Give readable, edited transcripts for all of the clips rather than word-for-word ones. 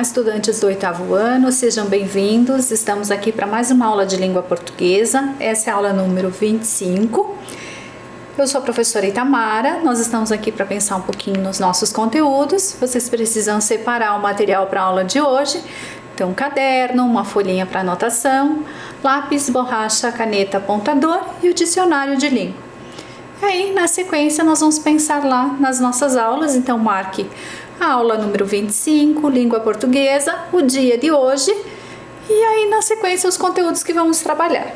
Olá, estudantes do 8º ano, sejam bem-vindos. Estamos aqui para mais uma aula de língua portuguesa. Essa é a aula número 25. Eu sou a professora Itamara, nós estamos aqui para pensar um pouquinho nos nossos conteúdos. Vocês precisam separar o material para a aula de hoje. Então, um caderno, uma folhinha para anotação, lápis, borracha, caneta, apontador e o dicionário de língua. E aí, na sequência, nós vamos pensar lá nas nossas aulas. Então, marque a aula número 25, língua portuguesa, o dia de hoje, e aí na sequência os conteúdos que vamos trabalhar.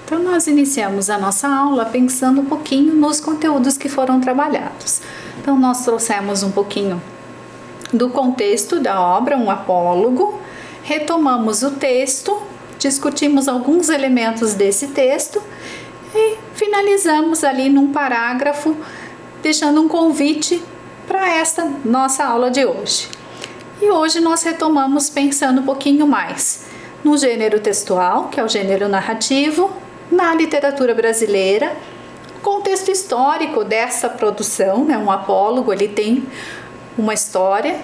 Então, nós iniciamos a nossa aula pensando um pouquinho nos conteúdos que foram trabalhados. Então, nós trouxemos um pouquinho do contexto da obra, um apólogo, retomamos o texto, discutimos alguns elementos desse texto e finalizamos ali num parágrafo, deixando um convite para esta nossa aula de hoje. E hoje nós retomamos pensando um pouquinho mais no gênero textual, que é o gênero narrativo, na literatura brasileira, o contexto histórico dessa produção, né? Um apólogo, ele tem uma história,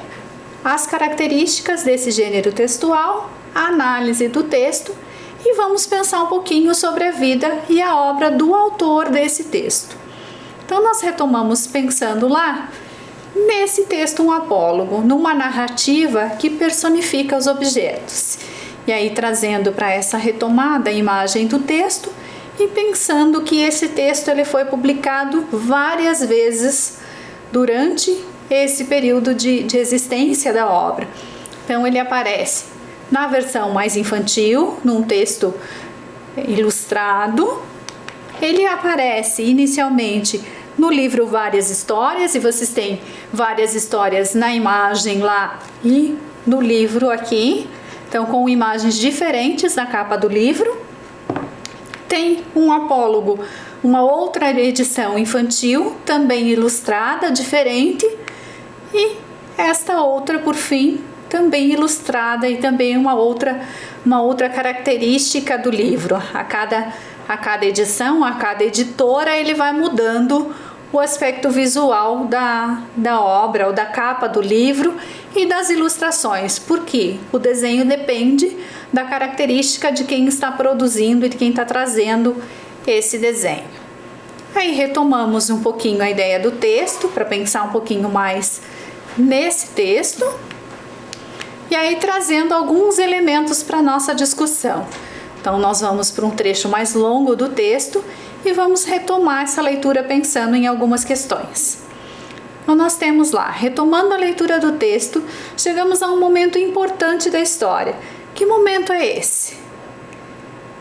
as características desse gênero textual, a análise do texto e vamos pensar um pouquinho sobre a vida e a obra do autor desse texto. Então, nós retomamos pensando lá nesse texto um apólogo, numa narrativa que personifica os objetos. E aí trazendo para essa retomada a imagem do texto e pensando que esse texto ele foi publicado várias vezes durante esse período de existência da obra. Então ele aparece na versão mais infantil, num texto ilustrado. Ele aparece inicialmente no livro Várias Histórias, e vocês têm várias histórias na imagem lá e no livro aqui. Então, com imagens diferentes na capa do livro. Tem um apólogo, uma outra edição infantil, também ilustrada, diferente. E esta outra, por fim, também ilustrada e também uma outra característica do livro. A cada edição, a cada editora, ele vai mudando o aspecto visual da obra ou da capa do livro e das ilustrações, porque o desenho depende da característica de quem está produzindo e de quem está trazendo esse desenho. Aí retomamos um pouquinho a ideia do texto, para pensar um pouquinho mais nesse texto, e aí trazendo alguns elementos para a nossa discussão. Então nós vamos para um trecho mais longo do texto e vamos retomar essa leitura pensando em algumas questões. Então nós temos lá, retomando a leitura do texto, chegamos a um momento importante da história. Que momento é esse?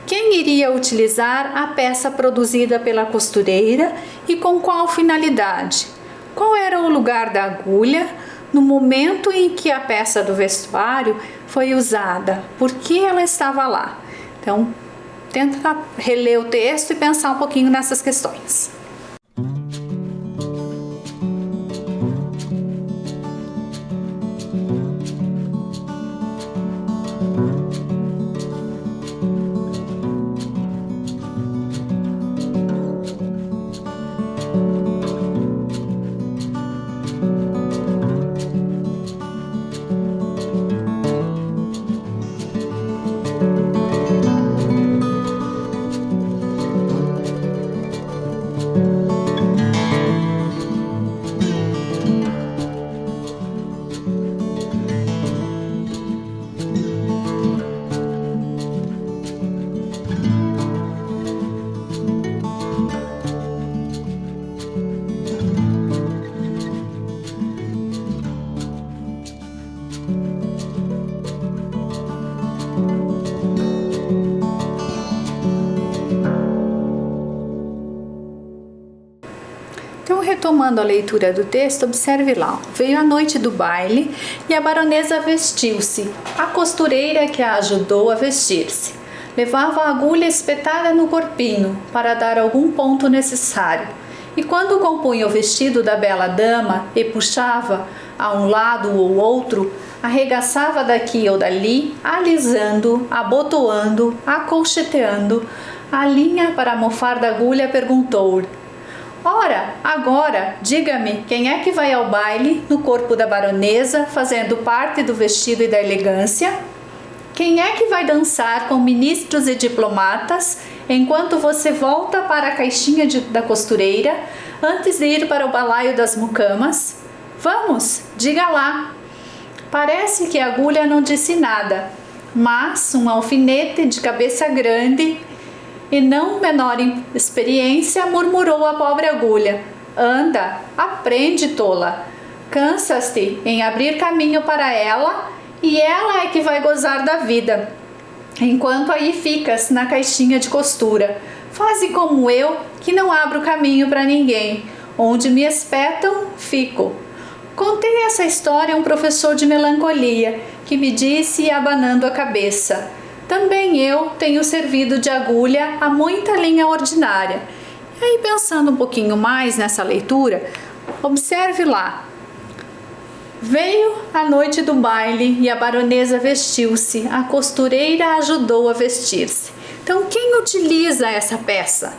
Quem iria utilizar a peça produzida pela costureira e com qual finalidade? Qual era o lugar da agulha no momento em que a peça do vestuário foi usada? Por que ela estava lá? Então, tenta reler o texto e pensar um pouquinho nessas questões. Então, retomando a leitura do texto, observe lá. Veio a noite do baile e a baronesa vestiu-se. A costureira que a ajudou a vestir-se levava a agulha espetada no corpinho para dar algum ponto necessário. E quando compunha o vestido da bela dama e puxava a um lado ou outro, arregaçava daqui ou dali, alisando, abotoando, acolcheteando a linha para mofar da agulha, perguntou-lhe: ora, agora, diga-me, quem é que vai ao baile no corpo da baronesa, fazendo parte do vestido e da elegância? Quem é que vai dançar com ministros e diplomatas, enquanto você volta para a caixinha da costureira, antes de ir para o balaio das mucamas? Vamos, diga lá. Parece que a agulha não disse nada, mas um alfinete de cabeça grande e não menor experiência murmurou a pobre agulha: anda, aprende, tola. Cansas-te em abrir caminho para ela e ela é que vai gozar da vida, enquanto aí ficas na caixinha de costura. Faze como eu, que não abro caminho para ninguém. Onde me espetam, fico. Contei essa história a um professor de melancolia, que me disse, abanando a cabeça: também eu tenho servido de agulha a muita linha ordinária. E aí, pensando um pouquinho mais nessa leitura, observe lá. Veio a noite do baile e a baronesa vestiu-se, a costureira ajudou a vestir-se. Então, quem utiliza essa peça?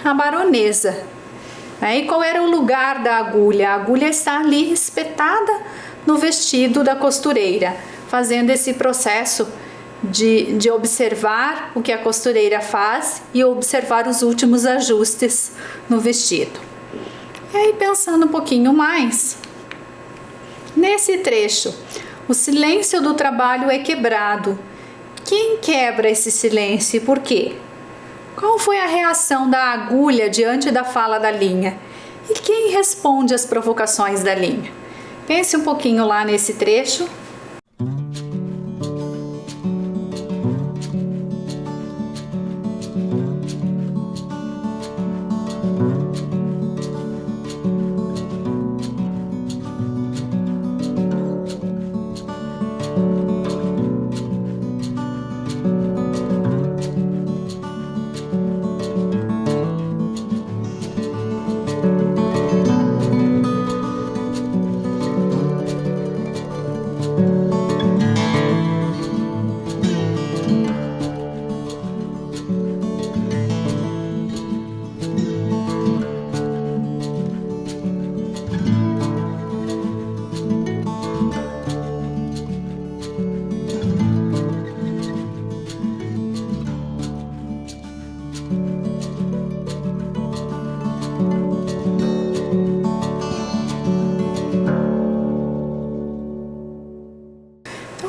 A baronesa. E qual era o lugar da agulha? A agulha está ali espetada no vestido da costureira, fazendo esse processo de observar o que a costureira faz e observar os últimos ajustes no vestido. E aí, pensando um pouquinho mais, nesse trecho, o silêncio do trabalho é quebrado. Quem quebra esse silêncio e por quê? Qual foi a reação da agulha diante da fala da linha? E quem responde às provocações da linha? Pense um pouquinho lá nesse trecho.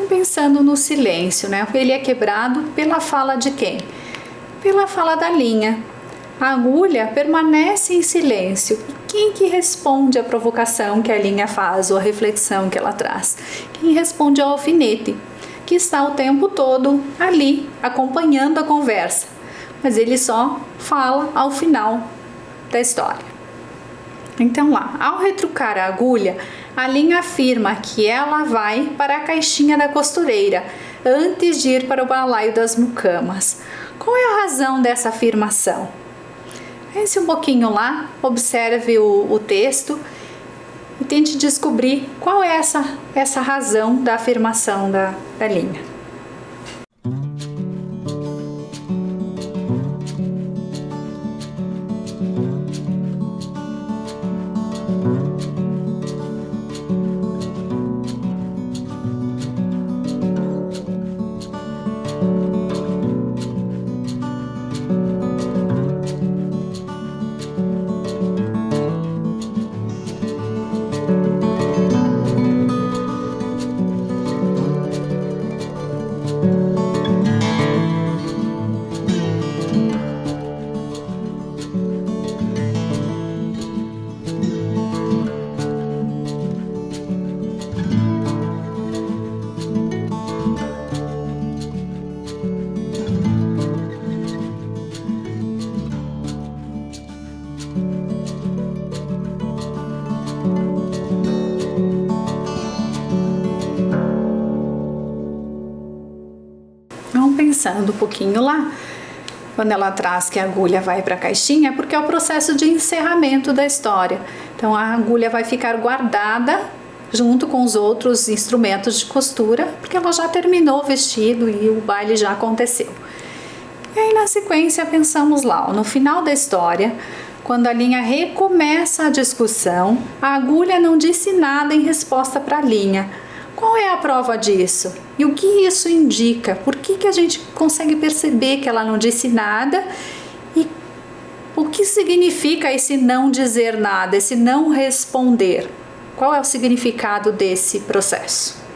Pensando no silêncio, né? Ele é quebrado pela fala de quem? Pela fala da linha. A agulha permanece em silêncio. E quem que responde à provocação que a linha faz ou a reflexão que ela traz? Quem responde é o alfinete, que está o tempo todo ali, acompanhando a conversa. Mas ele só fala ao final da história. Então lá, ao retrucar a agulha, a linha afirma que ela vai para a caixinha da costureira antes de ir para o balaio das mucamas. Qual é a razão dessa afirmação? Pense um pouquinho lá, observe o texto e tente descobrir qual é essa razão da afirmação da linha. Então, pensando um pouquinho lá, quando ela traz que a agulha vai para a caixinha, é porque é o processo de encerramento da história. Então, a agulha vai ficar guardada junto com os outros instrumentos de costura, porque ela já terminou o vestido e o baile já aconteceu. E aí, na sequência, pensamos lá, no final da história, quando a linha recomeça a discussão, a agulha não disse nada em resposta para a linha. Qual é a prova disso? E o que isso indica? Por que a gente consegue perceber que ela não disse nada? E o que significa esse não dizer nada, esse não responder? Qual é o significado desse processo?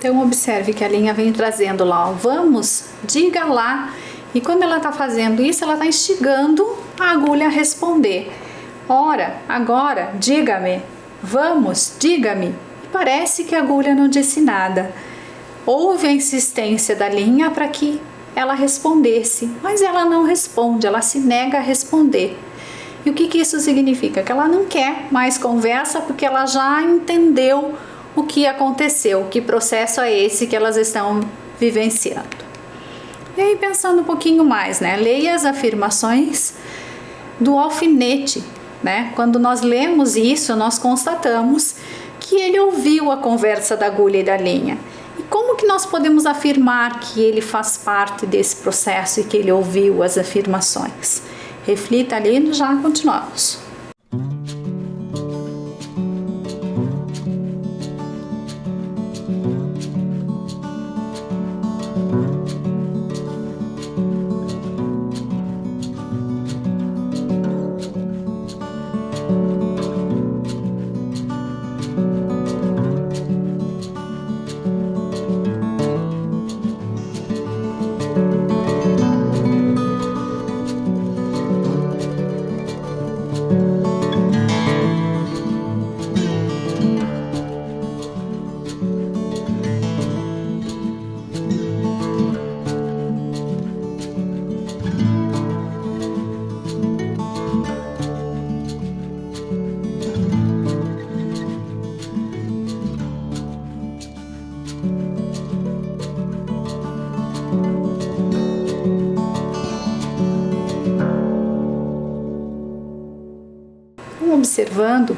Então, observe que a linha vem trazendo lá, ó, vamos, diga lá. E quando ela está fazendo isso, ela está instigando a agulha a responder. Ora, agora, diga-me, vamos, diga-me. E parece que a agulha não disse nada. Houve a insistência da linha para que ela respondesse, mas ela não responde, ela se nega a responder. E o que isso significa? Que ela não quer mais conversa porque ela já entendeu o que aconteceu, que processo é esse que elas estão vivenciando. E aí, pensando um pouquinho mais, né? Leia as afirmações do alfinete, né? Quando nós lemos isso, nós constatamos que ele ouviu a conversa da agulha e da linha. E como que nós podemos afirmar que ele faz parte desse processo e que ele ouviu as afirmações? Reflita ali e já continuamos. Observando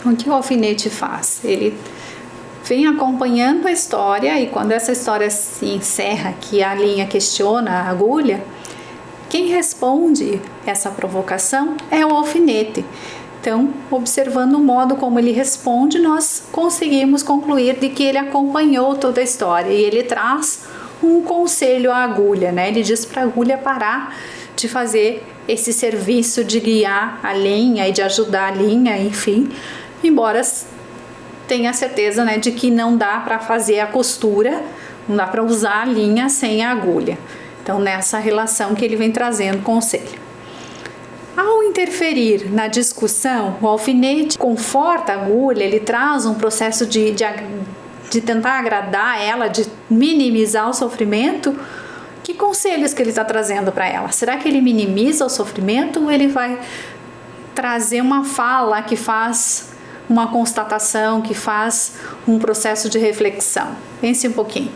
o que o alfinete faz. Ele vem acompanhando a história e quando essa história se encerra, que a linha questiona a agulha, quem responde essa provocação é o alfinete. Então, observando o modo como ele responde, nós conseguimos concluir de que ele acompanhou toda a história e ele traz um conselho à agulha, né? Ele diz para a agulha parar de fazer esse serviço de guiar a linha e de ajudar a linha, enfim, embora tenha certeza, né, de que não dá para fazer a costura, não dá para usar a linha sem a agulha. Então, nessa relação que ele vem trazendo conselho. Ao interferir na discussão, o alfinete conforta a agulha, ele traz um processo de tentar agradar ela, de minimizar o sofrimento. Que conselhos que ele está trazendo para ela? Será que ele minimiza o sofrimento ou ele vai trazer uma fala que faz uma constatação, que faz um processo de reflexão? Pense um pouquinho.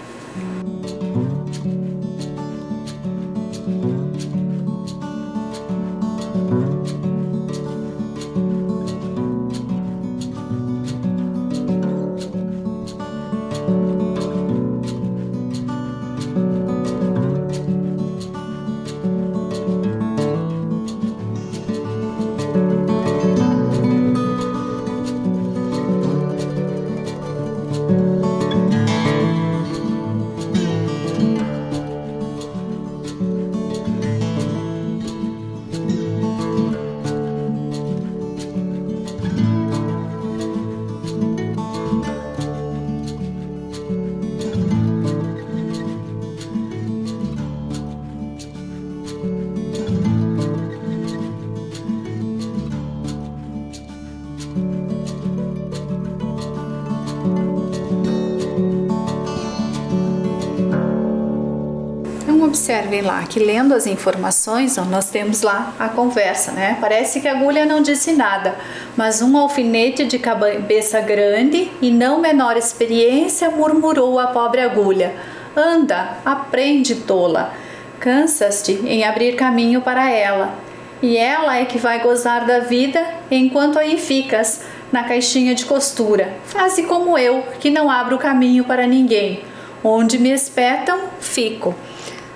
Observem lá que lendo as informações, ó, nós temos lá a conversa, né? Parece que a agulha não disse nada, mas um alfinete de cabeça grande e não menor experiência murmurou a pobre agulha: anda, aprende, tola. Cansas-te em abrir caminho para ela, e ela é que vai gozar da vida enquanto aí ficas na caixinha de costura. Faze como eu, que não abro caminho para ninguém. Onde me espetam, fico.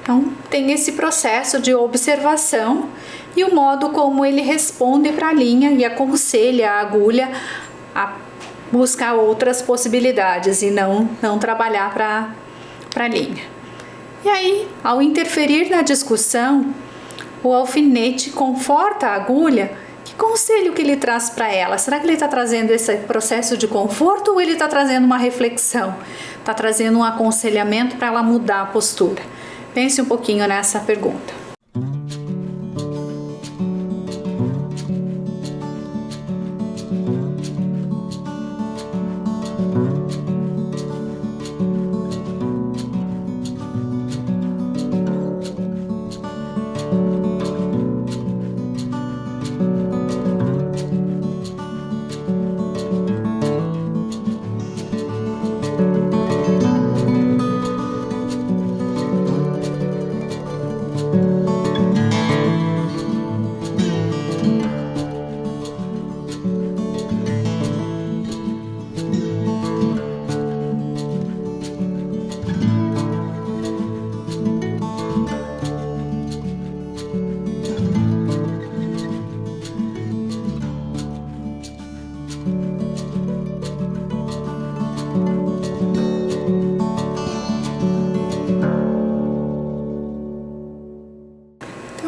Então, tem esse processo de observação e o modo como ele responde para a linha e aconselha a agulha a buscar outras possibilidades e não trabalhar para a linha. E aí, ao interferir na discussão, o alfinete conforta a agulha. Que conselho que ele traz para ela? Será que ele está trazendo esse processo de conforto ou ele está trazendo uma reflexão? Está trazendo um aconselhamento para ela mudar a postura? Pense um pouquinho nessa pergunta.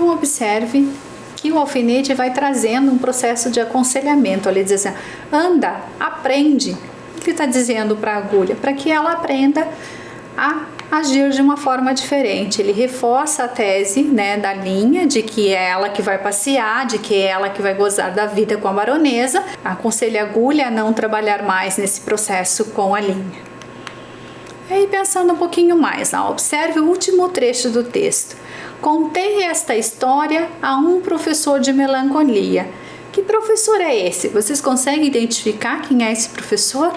Observe que o alfinete vai trazendo um processo de aconselhamento. Ele diz assim: anda, aprende. O que ele está dizendo para a agulha? Para que ela aprenda a agir de uma forma diferente. Ele reforça a tese, né, da linha de que é ela que vai passear, de que é ela que vai gozar da vida com a baronesa. Aconselha a agulha a não trabalhar mais nesse processo com a linha. E aí, pensando um pouquinho mais, observe o último trecho do texto. Contei esta história a um professor de melancolia. Que professor é esse? Vocês conseguem identificar quem é esse professor?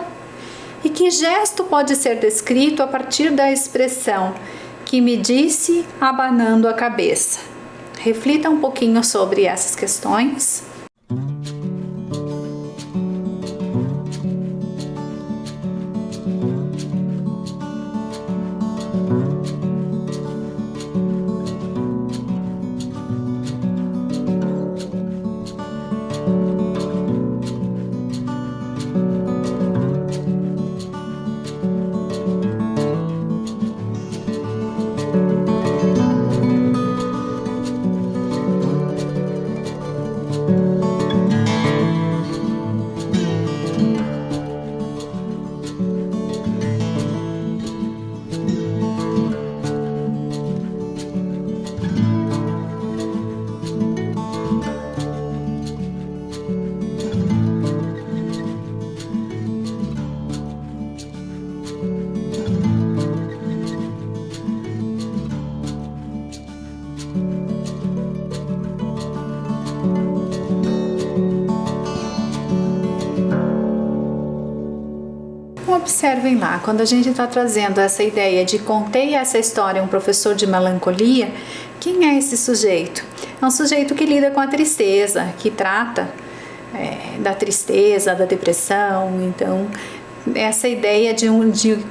E que gesto pode ser descrito a partir da expressão que me disse abanando a cabeça? Reflita um pouquinho sobre essas questões. Observem lá, quando a gente está trazendo essa ideia de contei essa história a um professor de melancolia, quem é esse sujeito? É um sujeito que lida com a tristeza, que trata da tristeza, da depressão. Então, essa ideia de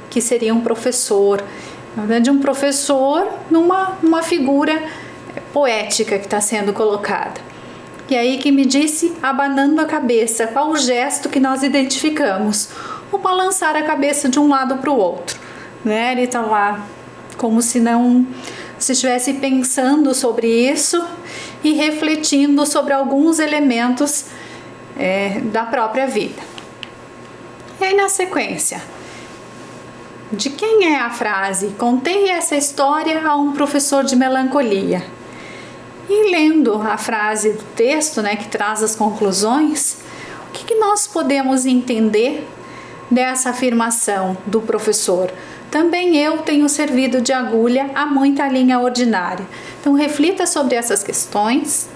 que seria um professor, na verdade, um professor numa figura poética que está sendo colocada. E aí que me disse abanando a cabeça, qual o gesto que nós identificamos? O balançar a cabeça de um lado para o outro, né? Ele está lá como se estivesse pensando sobre isso e refletindo sobre alguns elementos da própria vida. E aí, na sequência, de quem é a frase? Contei essa história a um professor de melancolia. E lendo a frase do texto, né, que traz as conclusões, o que nós podemos entender dessa afirmação do professor? Também eu tenho servido de agulha a muita linha ordinária. Então reflita sobre essas questões.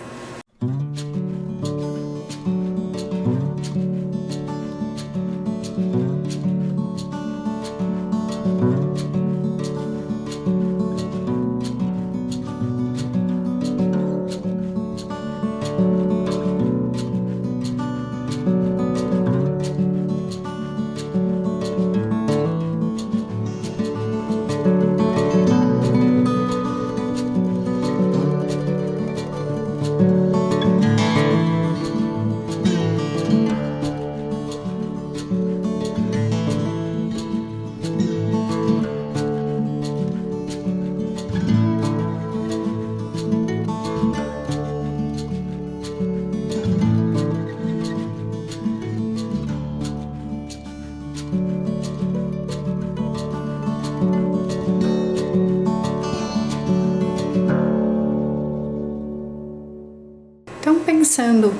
Então, pensando,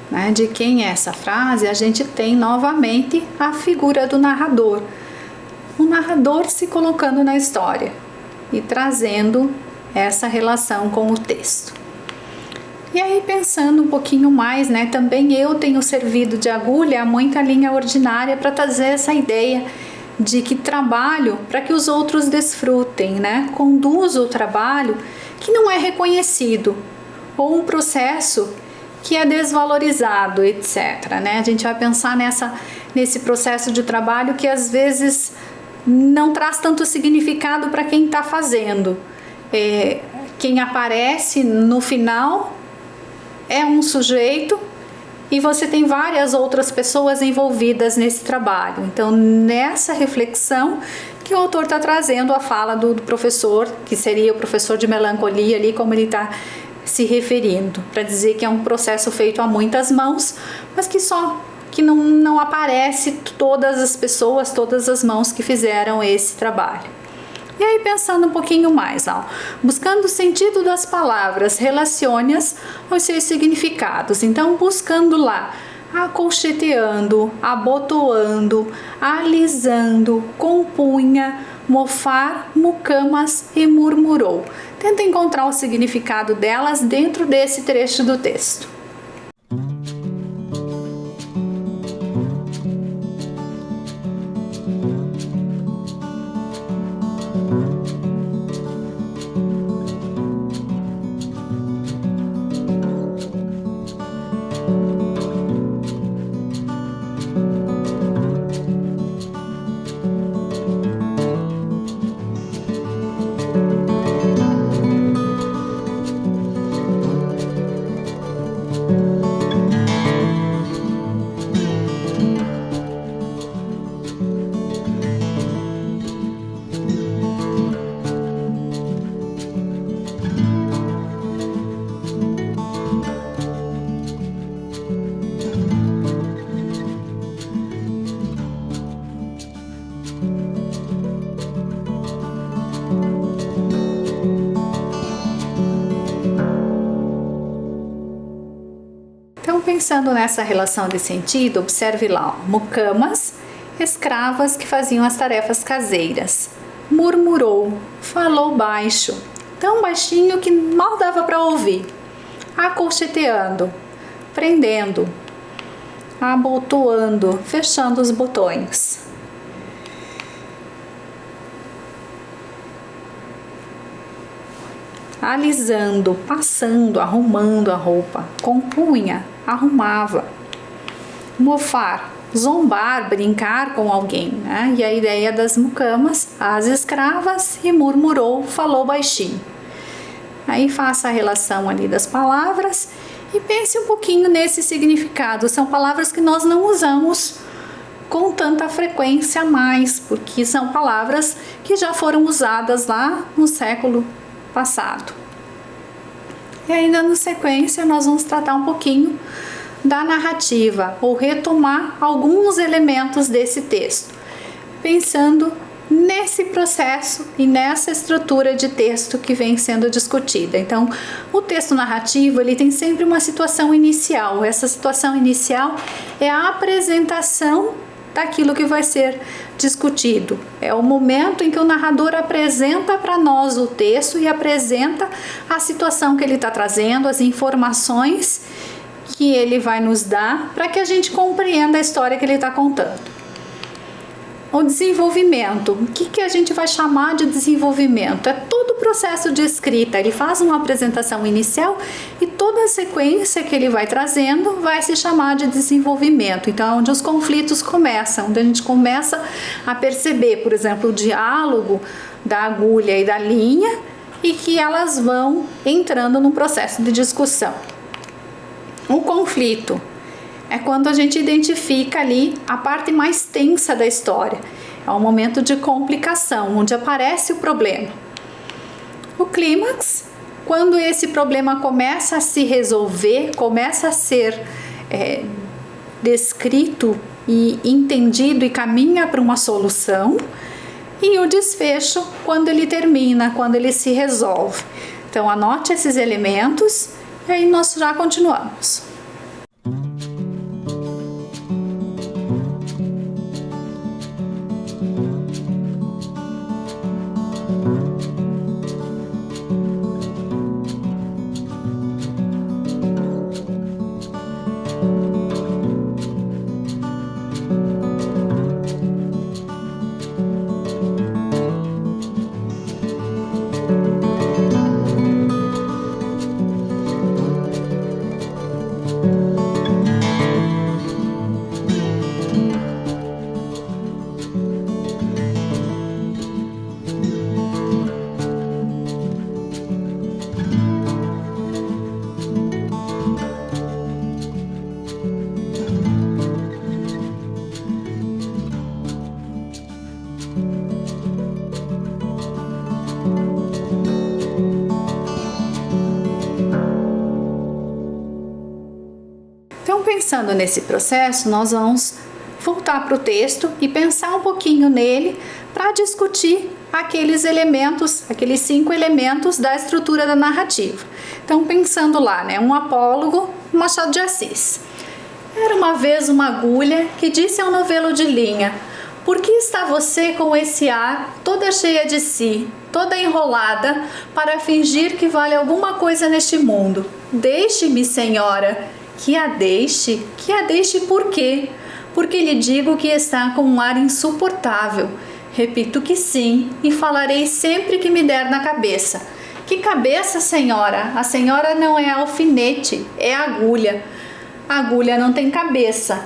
né, de quem é essa frase, a gente tem novamente a figura do narrador. O narrador se colocando na história e trazendo essa relação com o texto. E aí, pensando um pouquinho mais, né, também eu tenho servido de agulha a muita linha ordinária para trazer essa ideia de que trabalho para que os outros desfrutem, né? Conduzo o trabalho que não é reconhecido, ou um processo que é desvalorizado, etc. Né? A gente vai pensar nesse processo de trabalho que às vezes não traz tanto significado para quem está fazendo. Quem aparece no final é um sujeito e você tem várias outras pessoas envolvidas nesse trabalho. Então, nessa reflexão que o autor está trazendo a fala do professor, que seria o professor de melancolia ali, como ele está se referindo, para dizer que é um processo feito a muitas mãos, mas que não aparece todas as pessoas, todas as mãos que fizeram esse trabalho. E aí, pensando um pouquinho mais, buscando o sentido das palavras, relacione-as aos seus significados. Então, buscando lá, acolcheteando, abotoando, alisando, compunha, mofar, mucamas e murmurou. Tenta encontrar o significado delas dentro desse trecho do texto. Então, pensando nessa relação de sentido, observe lá, mucamas, escravas que faziam as tarefas caseiras. Murmurou, falou baixo, tão baixinho que mal dava para ouvir. Acolcheteando, prendendo, abotoando, fechando os botões. Alisando, passando, arrumando a roupa. Compunha, arrumava. Mofar, zombar, brincar com alguém, né? E a ideia das mucamas, as escravas, e murmurou, falou baixinho. Aí faça a relação ali das palavras e pense um pouquinho nesse significado. São palavras que nós não usamos com tanta frequência mais, porque são palavras que já foram usadas lá no século passado. E ainda na sequência nós vamos tratar um pouquinho da narrativa, ou retomar alguns elementos desse texto, pensando nesse processo e nessa estrutura de texto que vem sendo discutida. Então, o texto narrativo, ele tem sempre uma situação inicial. Essa situação inicial é a apresentação daquilo que vai ser discutido. É o momento em que o narrador apresenta para nós o texto e apresenta a situação que ele está trazendo, as informações que ele vai nos dar para que a gente compreenda a história que ele está contando. O desenvolvimento. O que a gente vai chamar de desenvolvimento? É todo o processo de escrita. Ele faz uma apresentação inicial e toda a sequência que ele vai trazendo vai se chamar de desenvolvimento. Então, é onde os conflitos começam, onde a gente começa a perceber, por exemplo, o diálogo da agulha e da linha e que elas vão entrando num processo de discussão. O conflito é quando a gente identifica ali a parte mais tensa da história. É um momento de complicação, onde aparece o problema. O clímax, quando esse problema começa a se resolver, começa a ser descrito e entendido e caminha para uma solução. E o desfecho, quando ele termina, quando ele se resolve. Então, anote esses elementos e aí nós já continuamos. Pensando nesse processo, nós vamos voltar para o texto e pensar um pouquinho nele para discutir aqueles elementos, aqueles 5 elementos da estrutura da narrativa. Então, pensando lá, um apólogo, Machado de Assis. Era uma vez uma agulha que disse ao novelo de linha: por que está você com esse ar toda cheia de si, toda enrolada, para fingir que vale alguma coisa neste mundo? Deixe-me, senhora. Que a deixe por quê? Porque lhe digo que está com um ar insuportável. Repito que sim, e falarei sempre que me der na cabeça. Que cabeça, senhora? A senhora não é alfinete, é agulha. A agulha não tem cabeça.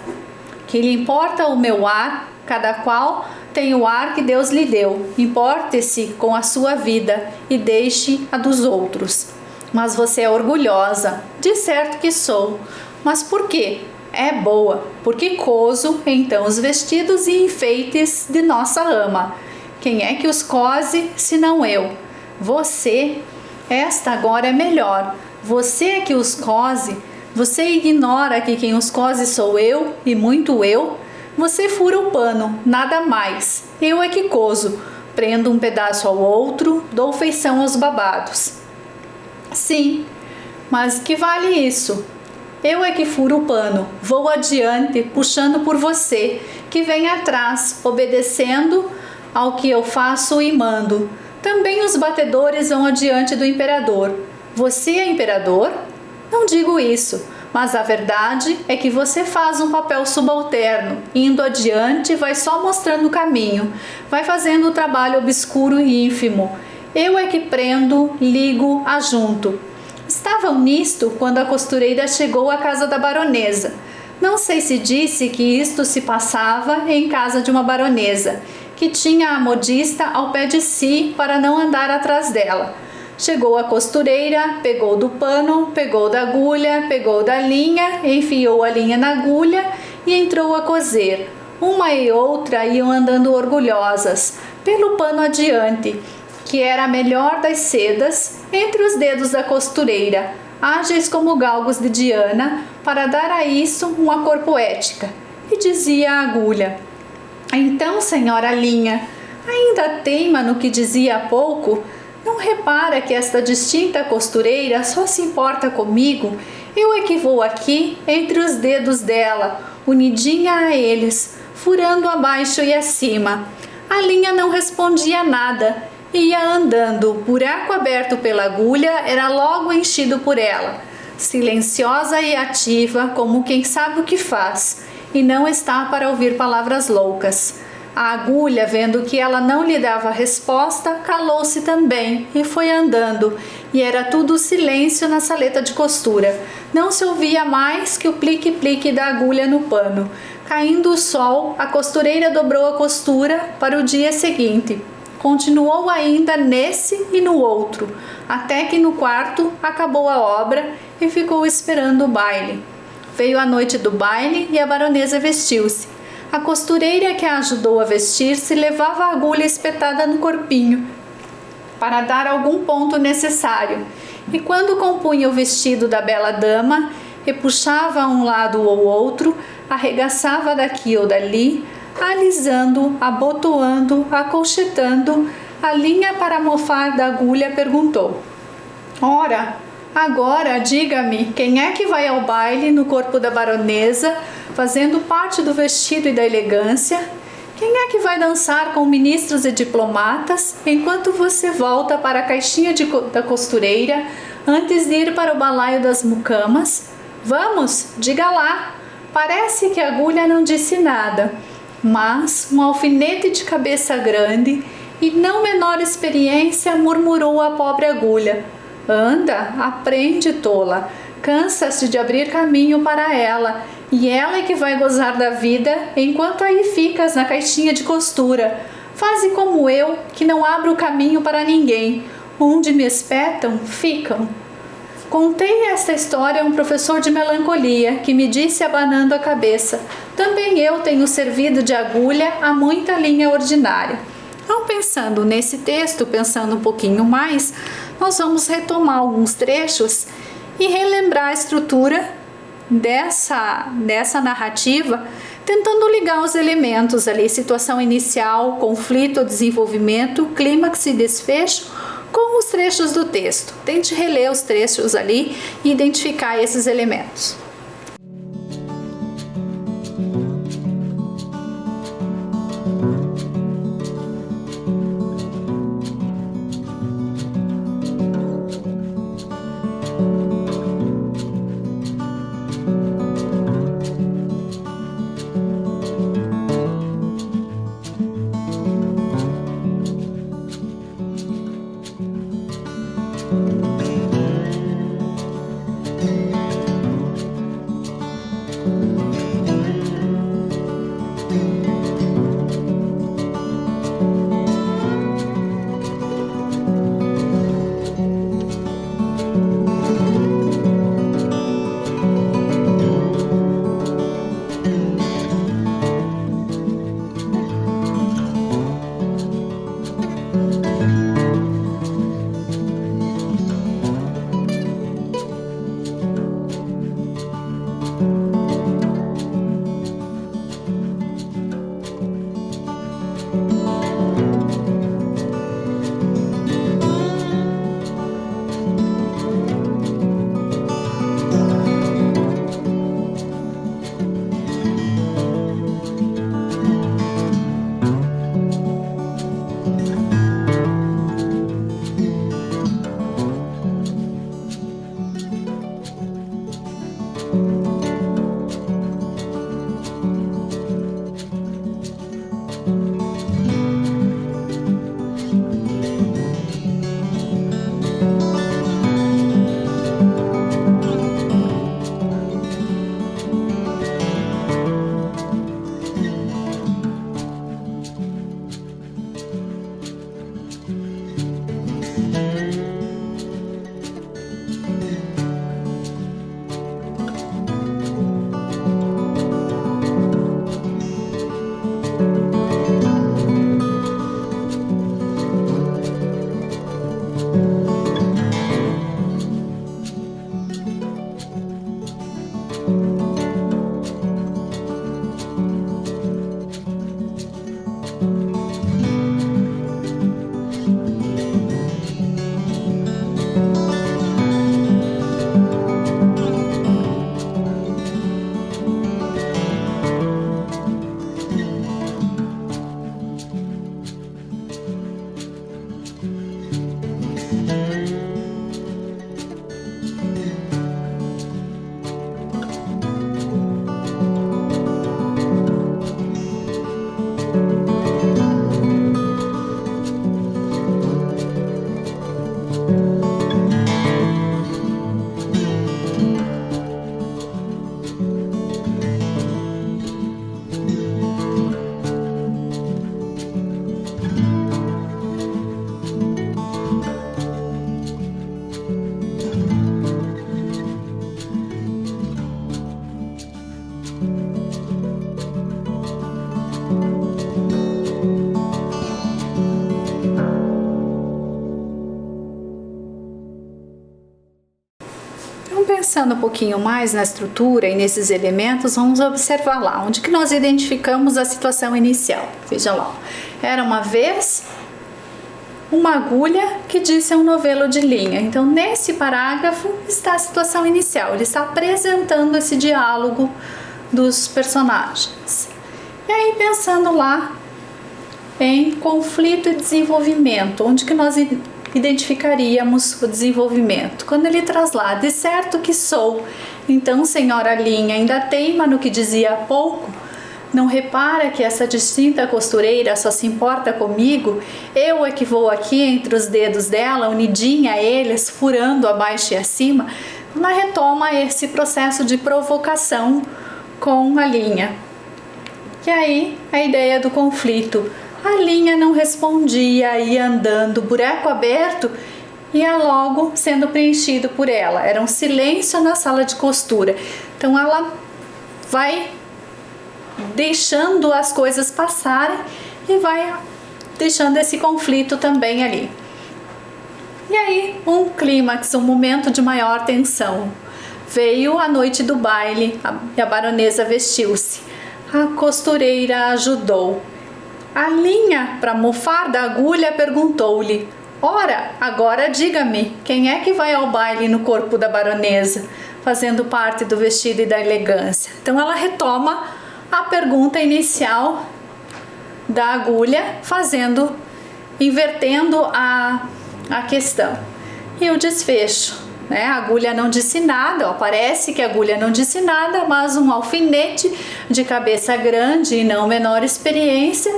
Que lhe importa o meu ar? Cada qual tem o ar que Deus lhe deu. Importe-se com a sua vida e deixe a dos outros. Mas você é orgulhosa. De certo que sou. Mas por quê? É boa, porque coso então os vestidos e enfeites de nossa ama. Quem é que os cose, senão eu? Você. Esta agora é melhor. Você é que os cose. Você ignora que quem os cose sou eu, e muito eu? Você fura o pano, nada mais. Eu é que coso. Prendo um pedaço ao outro, dou feição aos babados. Sim, mas que vale isso? Eu é que furo o pano, vou adiante, puxando por você, que vem atrás, obedecendo ao que eu faço e mando. Também os batedores vão adiante do imperador. Você é imperador? Não digo isso, mas a verdade é que você faz um papel subalterno, indo adiante vai só mostrando o caminho, vai fazendo o trabalho obscuro e ínfimo. Eu é que prendo, ligo, ajunto. Estavam nisto quando a costureira chegou à casa da baronesa. Não sei se disse que isto se passava em casa de uma baronesa, que tinha a modista ao pé de si para não andar atrás dela. Chegou a costureira, pegou do pano, pegou da agulha, pegou da linha, enfiou a linha na agulha e entrou a coser. Uma e outra iam andando orgulhosas, pelo pano adiante, que era a melhor das sedas, entre os dedos da costureira, ágeis como galgos de Diana, para dar a isso uma cor poética. E dizia a agulha: então, senhora linha, ainda teima no que dizia há pouco? Não repara que esta distinta costureira só se importa comigo? Eu é que vou aqui, entre os dedos dela, unidinha a eles, furando abaixo e acima. A linha não respondia nada. Ia andando, o buraco aberto pela agulha era logo enchido por ela, silenciosa e ativa, como quem sabe o que faz, e não está para ouvir palavras loucas. A agulha, vendo que ela não lhe dava resposta, calou-se também e foi andando, e era tudo silêncio na saleta de costura. Não se ouvia mais que o plique-plique da agulha no pano. Caindo o sol, a costureira dobrou a costura para o dia seguinte. Continuou ainda nesse e no outro, até que no quarto acabou a obra e ficou esperando o baile. Veio a noite do baile e a baronesa vestiu-se. A costureira que a ajudou a vestir-se levava a agulha espetada no corpinho para dar algum ponto necessário, e quando compunha o vestido da bela dama, repuxava a um lado ou outro, arregaçava daqui ou dali, alisando, abotoando, acolchetando a linha para mofar da agulha, perguntou: ora, agora diga-me, quem é que vai ao baile no corpo da baronesa, fazendo parte do vestido e da elegância? Quem é que vai dançar com ministros e diplomatas, enquanto você volta para a caixinha da costureira, antes de ir para o balaio das mucamas? Vamos, diga lá. Parece que a agulha não disse nada, mas um alfinete de cabeça grande e não menor experiência murmurou a pobre agulha: anda, aprende, tola, cansa-se de abrir caminho para ela, e ela é que vai gozar da vida enquanto aí ficas na caixinha de costura. Faze como eu, que não abro caminho para ninguém, onde me espetam, ficam. Contei esta história a um professor de melancolia, que me disse abanando a cabeça: também eu tenho servido de agulha a muita linha ordinária. Então, pensando nesse texto, pensando um pouquinho mais, nós vamos retomar alguns trechos e relembrar a estrutura dessa narrativa, tentando ligar os elementos ali: situação inicial, conflito, desenvolvimento, clímax e desfecho, com os trechos do texto. Tente reler os trechos ali e identificar esses elementos. pensando um pouquinho mais na estrutura e nesses elementos, vamos observar lá, onde que nós identificamos a situação inicial. Veja lá, era uma vez uma agulha que disse um novelo de linha. Então, nesse parágrafo está a situação inicial, ele está apresentando esse diálogo dos personagens. E aí, pensando lá em conflito e desenvolvimento, onde que nós identificaríamos o desenvolvimento? Quando ele traz lá, de certo que sou, então senhora linha, ainda teima no que dizia há pouco? Não repara que essa distinta costureira só se importa comigo? Eu é que vou aqui entre os dedos dela, unidinha a eles, furando abaixo e acima? Ela retoma esse processo de provocação com a linha. E aí, a ideia do conflito. A linha não respondia, ia andando, buraco aberto, ia logo sendo preenchido por ela. Era um silêncio na sala de costura. Então ela vai deixando as coisas passarem e vai deixando esse conflito também ali. E aí, um clímax, um momento de maior tensão. Veio a noite do baile e a baronesa vestiu-se. A costureira ajudou. A linha, para mofar da agulha, perguntou-lhe: ora, agora diga-me, quem é que vai ao baile no corpo da baronesa, fazendo parte do vestido e da elegância? Então ela retoma a pergunta inicial da agulha, invertendo a questão. E o desfecho, né? A agulha não disse nada, parece que a agulha não disse nada, mas um alfinete de cabeça grande e não menor experiência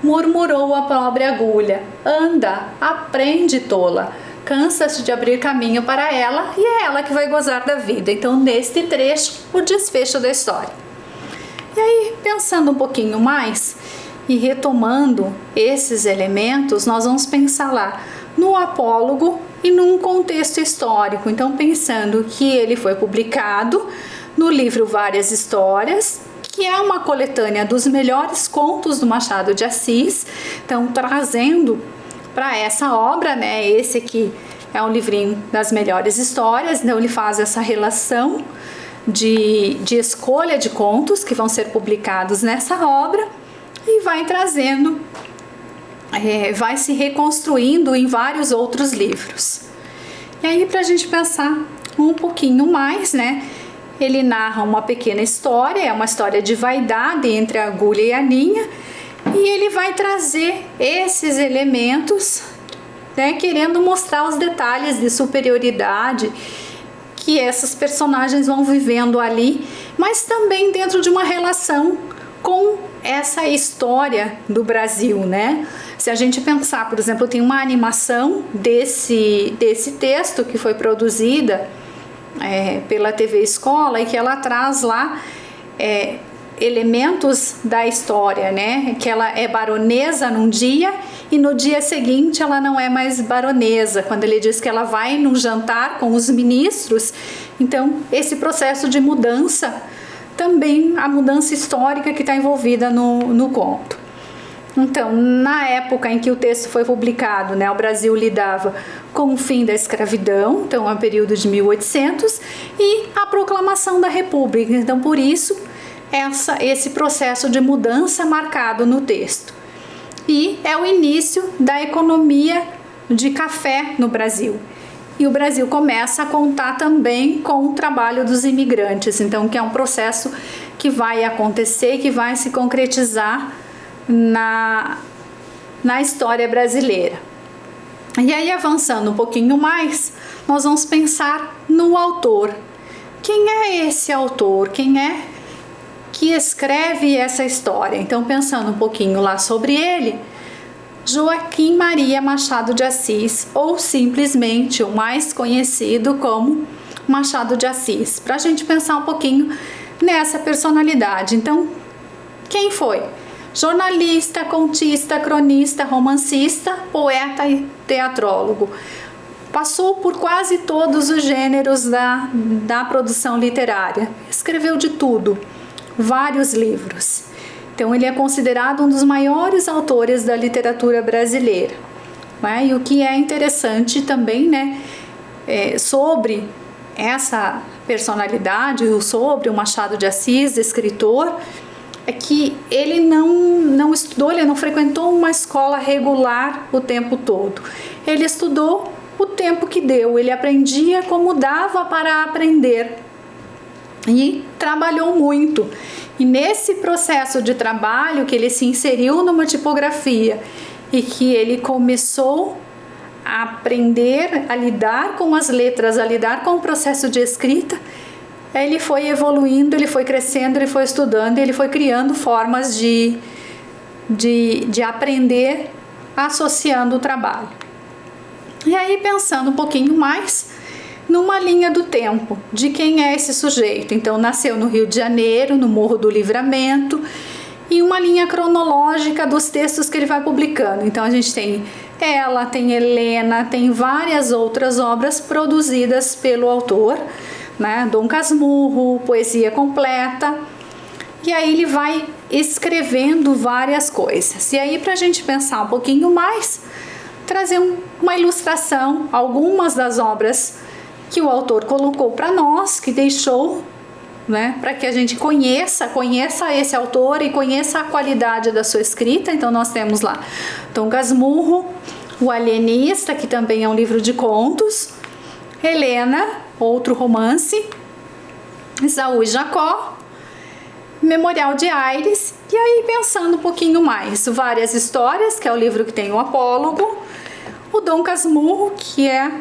murmurou a pobre agulha: anda, aprende, tola, cansa-se de abrir caminho para ela e é ela que vai gozar da vida. Então, neste trecho, o desfecho da história. E aí, pensando um pouquinho mais e retomando esses elementos, nós vamos pensar lá no apólogo e num contexto histórico. Então, pensando que ele foi publicado no livro Várias Histórias, que é uma coletânea dos melhores contos do Machado de Assis. Então, trazendo para essa obra, né? Esse aqui é um livrinho das melhores histórias. Então, ele faz essa relação de escolha de contos que vão ser publicados nessa obra e vai trazendo, vai se reconstruindo em vários outros livros. E aí, para a gente pensar um pouquinho mais, né? Ele narra uma pequena história, é uma história de vaidade entre a agulha e a linha, e ele vai trazer esses elementos, né, querendo mostrar os detalhes de superioridade que essas personagens vão vivendo ali, mas também dentro de uma relação com essa história do Brasil, né? Se a gente pensar, por exemplo, tem uma animação desse texto que foi produzida pela TV Escola e que ela traz lá elementos da história, né? Que ela é baronesa num dia e no dia seguinte ela não é mais baronesa, quando ele diz que ela vai num jantar com os ministros. Então, esse processo de mudança, também a mudança histórica que está envolvida no conto. Então, na época em que o texto foi publicado, né, o Brasil lidava com o fim da escravidão, então é o período de 1800, e a proclamação da República. Então, por isso, esse processo de mudança marcado no texto. E é o início da economia de café no Brasil. E o Brasil começa a contar também com o trabalho dos imigrantes, então, que é um processo que vai acontecer, que vai se concretizar na história brasileira. E aí, avançando um pouquinho mais, nós vamos pensar no autor. Quem é esse autor? Quem é que escreve essa história? Então, pensando um pouquinho lá sobre ele, Joaquim Maria Machado de Assis, ou simplesmente o mais conhecido como Machado de Assis, para a gente pensar um pouquinho nessa personalidade. Então, quem foi? Jornalista, contista, cronista, romancista, poeta e teatrólogo. Passou por quase todos os gêneros da produção literária. Escreveu de tudo, vários livros. Então, ele é considerado um dos maiores autores da literatura brasileira. E o que é interessante também, né, sobre personalidade, sobre o Machado de Assis, escritor, é que ele não estudou, ele não frequentou uma escola regular o tempo todo. Ele estudou o tempo que deu, ele aprendia como dava para aprender e trabalhou muito. E nesse processo de trabalho que ele se inseriu numa tipografia e que ele começou a aprender a lidar com as letras, a lidar com o processo de escrita, ele foi evoluindo, ele foi crescendo, ele foi estudando, ele foi criando formas de aprender associando o trabalho. E aí, pensando um pouquinho mais numa linha do tempo, de quem é esse sujeito. Então, nasceu no Rio de Janeiro, no Morro do Livramento, e uma linha cronológica dos textos que ele vai publicando. Então, a gente tem ela, tem Helena, tem várias outras obras produzidas pelo autor, né? Dom Casmurro, Poesia Completa. E aí ele vai escrevendo várias coisas. E aí, para a gente pensar um pouquinho mais, trazer uma ilustração, algumas das obras que o autor colocou para nós, que deixou, né, para que a gente conheça esse autor e conheça a qualidade da sua escrita. Então nós temos lá Dom Casmurro, O Alienista, que também é um livro de contos, Helena, outro romance, Esaú e Jacó, Memorial de Aires. E aí, pensando um pouquinho mais, Várias Histórias, que é o livro que tem o apólogo, o Dom Casmurro, que é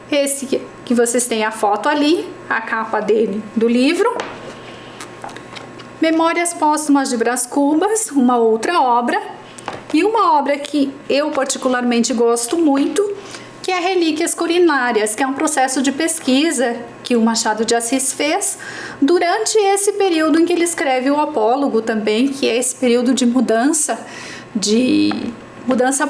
esse que vocês têm a foto ali, a capa dele do livro, Memórias Póstumas de Brás Cubas, uma outra obra, e uma obra que eu particularmente gosto muito, que é Relíquias Curinárias, que é um processo de pesquisa que o Machado de Assis fez durante esse período em que ele escreve o apólogo também, que é esse período de mudança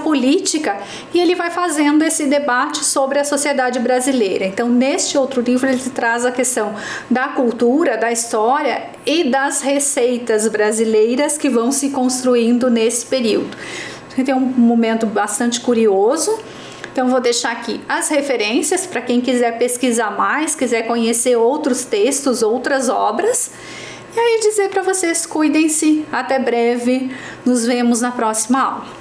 política, e ele vai fazendo esse debate sobre a sociedade brasileira. Então, neste outro livro, ele traz a questão da cultura, da história e das receitas brasileiras que vão se construindo nesse período. Tem um momento bastante curioso. Então, vou deixar aqui as referências para quem quiser pesquisar mais, quiser conhecer outros textos, outras obras. E aí dizer para vocês, cuidem-se, até breve, nos vemos na próxima aula.